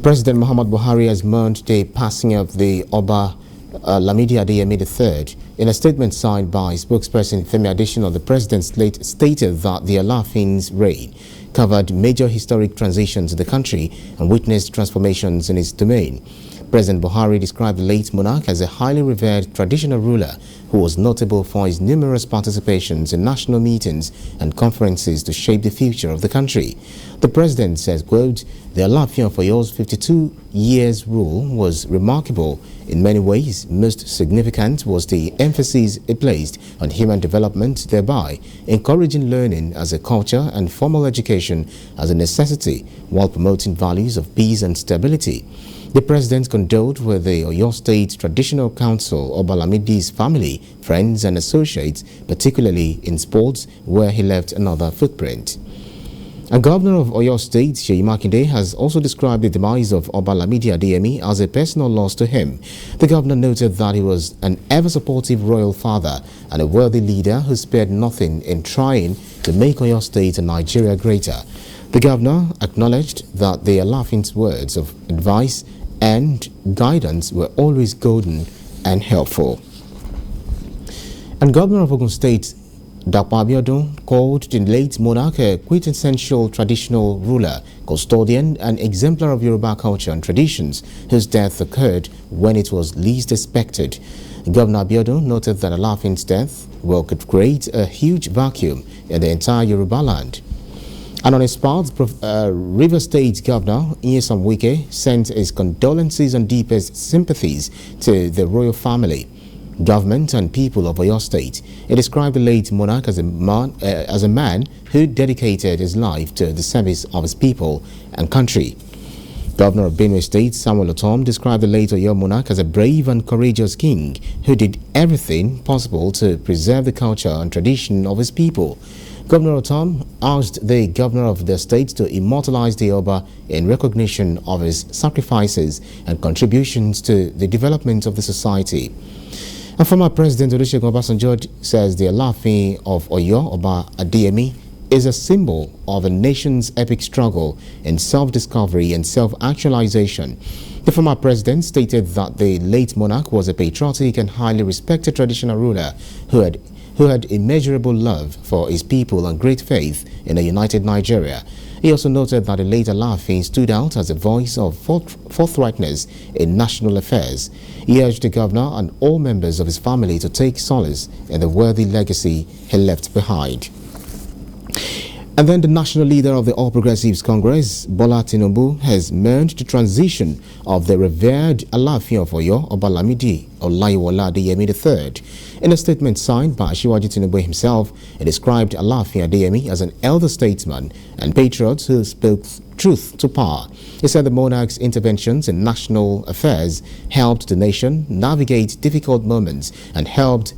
President Muhammad Buhari has mourned the passing of the Oba Lamidi Adeyemi III. In a statement signed by spokesperson Femi Adesina, the president stated that the Alaafin's reign covered major historic transitions in the country and witnessed transformations in its domain. President Buhari described the late monarch as a highly revered traditional ruler who was notable for his numerous participations in national meetings and conferences to shape the future of the country. The president says, quote, "The Alaafin of Oyo's 52 years rule was remarkable in many ways. Most significant was the emphasis it placed on human development, thereby encouraging learning as a culture and formal education as a necessity, while promoting values of peace and stability." The president condoled with the Oyo State Traditional Council, Oba Lamidi's family, friends and associates, particularly in sports, where he left another footprint. A governor of Oyo State, Seyi Makinde, has also described the demise of Oba Lamidi Adeyemi as a personal loss to him. The governor noted that he was an ever-supportive royal father and a worthy leader who spared nothing in trying to make Oyo State and Nigeria greater. The governor acknowledged that the Alaafin's words of advice and guidance were always golden and helpful. And Governor of Ogun State, Dapo Abiodun, called the late monarch a quintessential traditional ruler, custodian and exemplar of Yoruba culture and traditions, whose death occurred when it was least expected. Governor Abiodun noted that Alaafin's death could create a huge vacuum in the entire Yoruba land. And on his part, River State Governor Nyesom Wike sent his condolences and deepest sympathies to the royal family, government and people of Oyo State. He described the late monarch as a man who dedicated his life to the service of his people and country. Governor of Benue State, Samuel Otom, described the late Oyo monarch as a brave and courageous king who did everything possible to preserve the culture and tradition of his people. Governor Otom asked the governor of the state to immortalize the Oba in recognition of his sacrifices and contributions to the development of the society. And former President Olusegun Obasanjo says the Alaafin of Oyo, Oba Adeyemi, is a symbol of a nation's epic struggle in self-discovery and self-actualization. The former president stated that the late monarch was a patriotic and highly respected traditional ruler who had immeasurable love for his people and great faith in a united Nigeria. He also noted that the late Alaafin stood out as a voice of forthrightness in national affairs. He urged the governor and all members of his family to take solace in the worthy legacy he left behind. And then the national leader of the All Progressives Congress, Bola Tinubu, has mourned the transition of the revered Alaafin of Oyo, Oba Lamidi Adeyemi III. In a statement signed by Asiwaju Tinubu himself, he described Alaafin Adeyemi as an elder statesman and patriot who spoke truth to power. He said the monarch's interventions in national affairs helped the nation navigate difficult moments and helped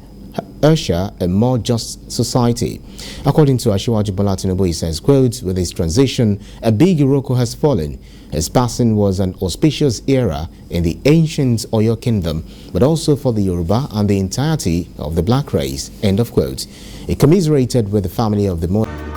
usher a more just society. According to Asiwaju Bola Tinubu, he says, quote, "With his transition, a big Iroko has fallen. His passing was an auspicious era in the ancient Oyo kingdom, but also for the Yoruba and the entirety of the black race," end of quote. He commiserated with the family of the monarch.